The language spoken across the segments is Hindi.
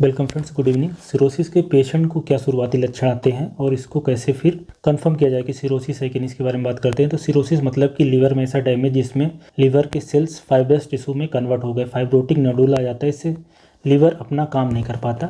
Welcome friends, good evening. Cirrhosis के पेशेंट को क्या शुरुआती लक्षण आते हैं और इसको कैसे फिर कंफर्म किया जाए कि सिरोसिस है कि नहीं, इसके बारे में बात करते हैं। तो सिरोसिस मतलब कि लीवर में ऐसा डैमेज जिसमें लीवर के सेल्स फाइब्रस टिश्यू में कन्वर्ट हो गए, फाइब्रोटिक नोडुल आ जाता है, इससे लीवर अपना काम नहीं कर पाता,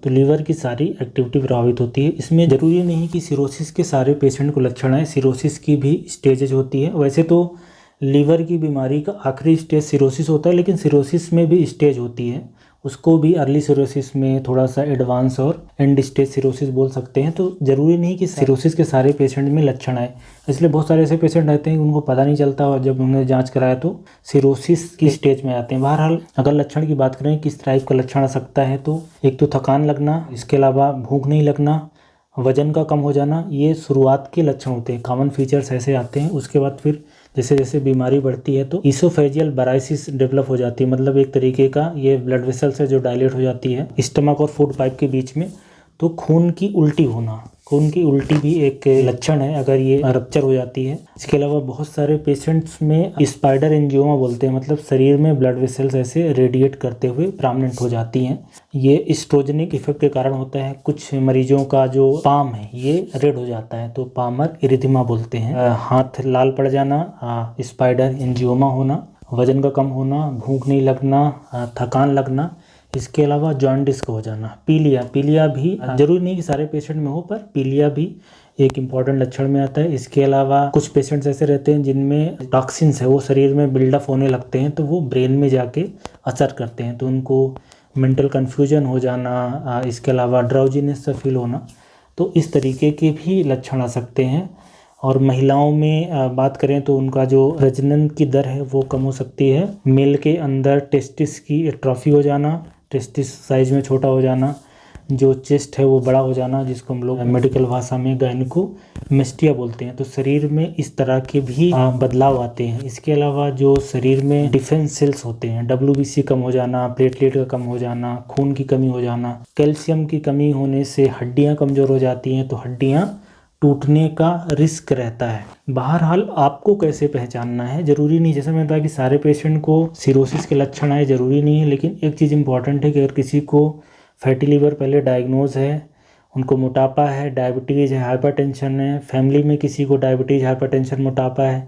तो लीवर की सारी एक्टिविटी प्रभावित होती है। इसमें ज़रूरी नहीं कि सिरोसिस के सारे पेशेंट को लक्षण आए, सिरोसिस की भी स्टेजेज होती है। वैसे तो लीवर की बीमारी का आखिरी स्टेज सिरोसिस होता है, लेकिन सिरोसिस में भी स्टेज होती है, उसको भी अर्ली सिरोसिस में, थोड़ा सा एडवांस और एंड स्टेज सिरोसिस बोल सकते हैं। तो ज़रूरी नहीं कि सिरोसिस के सारे पेशेंट में लक्षण आए, इसलिए बहुत सारे ऐसे पेशेंट रहते हैं उनको पता नहीं चलता और जब उन्हें जांच कराया तो सिरोसिस की स्टेज में आते हैं। बहरहाल अगर लक्षण की बात करें किस टाइप का लक्षण आ सकता है, तो एक तो थकान लगना, इसके अलावा भूख नहीं लगना, वजन का कम हो जाना, ये शुरुआत के लक्षण होते हैं, कॉमन फीचर्स ऐसे आते हैं। उसके बाद फिर जैसे जैसे बीमारी बढ़ती है तो इसोफेजियल बराइसिस डेवलप हो जाती है, मतलब एक तरीके का ये ब्लड वेसल से जो डायलेट हो जाती है स्टमक और फूड पाइप के बीच में, तो खून की उल्टी होना, खून की उल्टी भी एक लक्षण है अगर ये रप्चर हो जाती है। इसके अलावा बहुत सारे पेशेंट्स में स्पाइडर एंजियोमा बोलते हैं, मतलब शरीर में ब्लड वेसल्स ऐसे रेडिएट करते हुए प्रोमिनेंट हो जाती हैं। ये एस्ट्रोजेनिक इफेक्ट के कारण होता है। कुछ मरीजों का जो पाम है ये रेड हो जाता है, तो पामर इरिथेमा बोलते हैं। हाथ लाल पड़ जाना, स्पाइडर एंजियोमा होना, वजन का कम होना, भूख नहीं लगना, थकान लगना, इसके अलावा जॉन्डिस का हो जाना। पीलिया भी जरूरी नहीं कि सारे पेशेंट में हो, पर पीलिया भी एक इम्पॉर्टेंट लक्षण में आता है। इसके अलावा कुछ पेशेंट्स ऐसे रहते हैं जिनमें टॉक्सिन्स है वो शरीर में बिल्डअप होने लगते हैं, तो वो ब्रेन में जाके असर करते हैं, तो उनको मेंटल कन्फ्यूजन हो जाना, इसके अलावा ड्राउजीनेस सा फील होना, तो इस तरीके के भी लक्षण आ सकते हैं। और महिलाओं में बात करें तो उनका जो प्रजनन की दर है वो कम हो सकती है। मेल के अंदर टेस्टिस की एट्रोफी हो जाना, टेस्टिस साइज में छोटा हो जाना, जो चेस्ट है वो बड़ा हो जाना, जिसको हम लोग मेडिकल भाषा में गायनिकोमेस्टिया बोलते हैं। तो शरीर में इस तरह के भी बदलाव आते हैं। इसके अलावा जो शरीर में डिफेंस सेल्स होते हैं, WBC कम हो जाना, प्लेटलेट का कम हो जाना, खून की कमी हो जाना, कैल्शियम की कमी होने से हड्डियाँ कमज़ोर हो जाती हैं, तो हड्डियाँ टूटने का रिस्क रहता है। बहरहाल आपको कैसे पहचानना है, ज़रूरी नहीं, जैसे मैंने बताया कि सारे पेशेंट को सिरोसिस के लक्षण आए, ज़रूरी नहीं है, लेकिन एक चीज़ इंपॉर्टेंट है कि अगर किसी को फैटी लीवर पहले डायग्नोज है, उनको मोटापा है, डायबिटीज़ है, हाइपरटेंशन है, फैमिली में किसी को डायबिटीज़, हाइपरटेंशन, मोटापा है,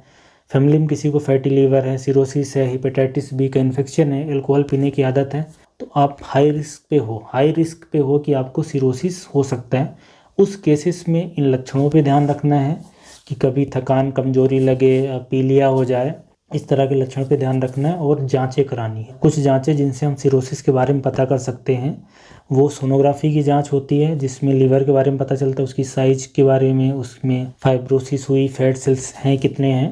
फैमिली में किसी को फैटी लीवर है, सिरोसिस है, हेपेटाइटिस बी का इन्फेक्शन है, एल्कोहल पीने की आदत है, तो आप हाई रिस्क पे हो कि आपको सिरोसिस हो सकता है। उस केसेस में इन लक्षणों पे ध्यान रखना है कि कभी थकान, कमजोरी लगे, पीलिया हो जाए, इस तरह के लक्षण पे ध्यान रखना है और जांचें करानी है। कुछ जांचें जिनसे हम सिरोसिस के बारे में पता कर सकते हैं, वो सोनोग्राफी की जांच होती है, जिसमें लीवर के बारे में पता चलता है, उसकी साइज के बारे में, उसमें फाइब्रोसिस हुई, फैट सेल्स हैं कितने हैं,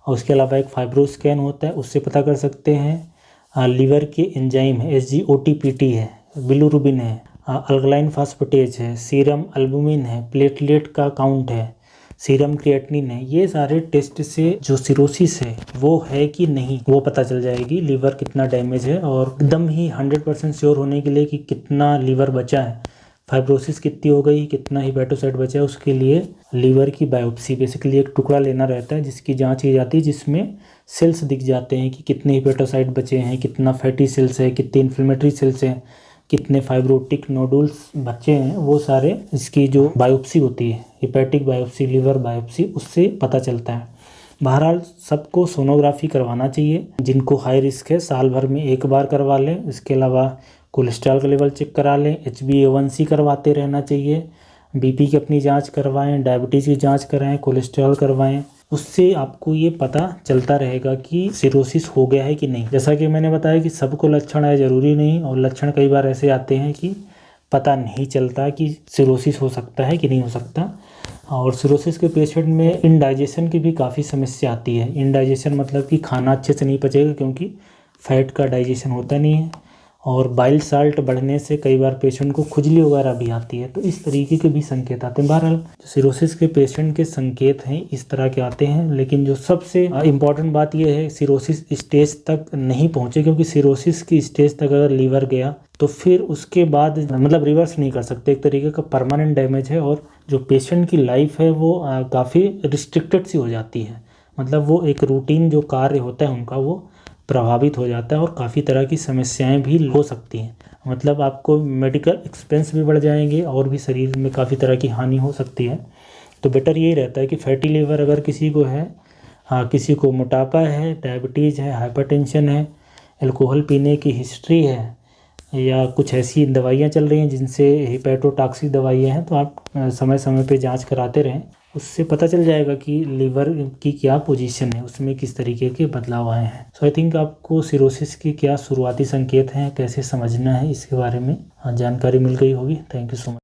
और उसके अलावा एक फाइब्रो स्कैन होता है, उससे पता कर सकते हैं। लीवर के एंजाइम है, SGOT-PT है, बिलिरुबिन है, अल्कलाइन फास्फेटेज है, सीरम एल्बुमिन है, प्लेटलेट का काउंट है, सीरम क्रिएटिनिन है, ये सारे टेस्ट से जो सिरोसिस है वो है कि नहीं वो पता चल जाएगी, लीवर कितना डैमेज है। और एकदम ही 100% श्योर होने के लिए कि कितना लीवर बचा है, फाइब्रोसिस कितनी हो गई, कितना हिपेटोसाइट बचा है, उसके लिए लीवर की बायोप्सी, बेसिकली एक टुकड़ा लेना रहता है जिसकी जाँच की जाती है, जिसमें सेल्स दिख जाते हैं कि कितने हिपेटोसाइट बचे हैं, कितना फैटी सेल्स है, कितने इन्फ्लेमेटरी सेल्स हैं, कितने फाइब्रोटिक नोडुल्स बचे हैं, वो सारे इसकी जो बायोप्सी होती है, हिपैटिक बायोप्सी, लीवर बायोप्सी, उससे पता चलता है। बहरहाल सबको सोनोग्राफी करवाना चाहिए, जिनको हाई रिस्क है साल भर में एक बार करवा लें। इसके अलावा कोलेस्ट्रॉल का लेवल चेक करा लें, HbA1c करवाते रहना चाहिए, BP की अपनी जांच करवाएं, डायबिटीज़ की जांच कराएं, कोलेस्ट्रॉल करवाएं, उससे आपको ये पता चलता रहेगा कि सिरोसिस हो गया है कि नहीं। जैसा कि मैंने बताया कि सबको लक्षण आए ज़रूरी नहीं, और लक्षण कई बार ऐसे आते हैं कि पता नहीं चलता कि सिरोसिस हो सकता है कि नहीं हो सकता। और सिरोसिस के पेशेंट में इनडाइजेशन की भी काफ़ी समस्या आती है। इनडाइजेशन मतलब कि खाना अच्छे से नहीं पचेगा, क्योंकि फैट का डाइजेशन होता नहीं है, और बाइल साल्ट बढ़ने से कई बार पेशेंट को खुजली वगैरह भी आती है, तो इस तरीके के भी संकेत आते हैं। बहरहाल जो सिरोसिस के पेशेंट के संकेत हैं इस तरह के आते हैं, लेकिन जो सबसे इम्पॉर्टेंट बात यह है सिरोसिस स्टेज तक नहीं पहुँचे, क्योंकि सिरोसिस की स्टेज तक अगर लीवर गया तो फिर उसके बाद मतलब रिवर्स नहीं कर सकते, एक तरीके का परमानेंट डैमेज है, और जो पेशेंट की लाइफ है वो काफ़ी रिस्ट्रिक्टेड सी हो जाती है, मतलब वो एक रूटीन जो कार्य होता है उनका वो प्रभावित हो जाता है और काफ़ी तरह की समस्याएं भी हो सकती हैं। मतलब आपको मेडिकल एक्सपेंस भी बढ़ जाएंगे और भी शरीर में काफ़ी तरह की हानि हो सकती है। तो बेटर यही रहता है कि फैटी लीवर अगर किसी को है, हाँ, किसी को मोटापा है, डायबिटीज़ है, हाइपरटेंशन है, अल्कोहल पीने की हिस्ट्री है, या कुछ ऐसी दवाइयाँ चल रही हैं जिनसे हेपेटोटॉक्सिक दवाइयाँ हैं, तो आप समय समय पे जांच कराते रहें। उससे पता चल जाएगा कि लीवर की क्या पोजीशन है, उसमें किस तरीके के बदलाव आए हैं। सो आई थिंक आपको सिरोसिस के क्या शुरुआती संकेत हैं, कैसे समझना है, इसके बारे में जानकारी मिल गई होगी। Thank you so much.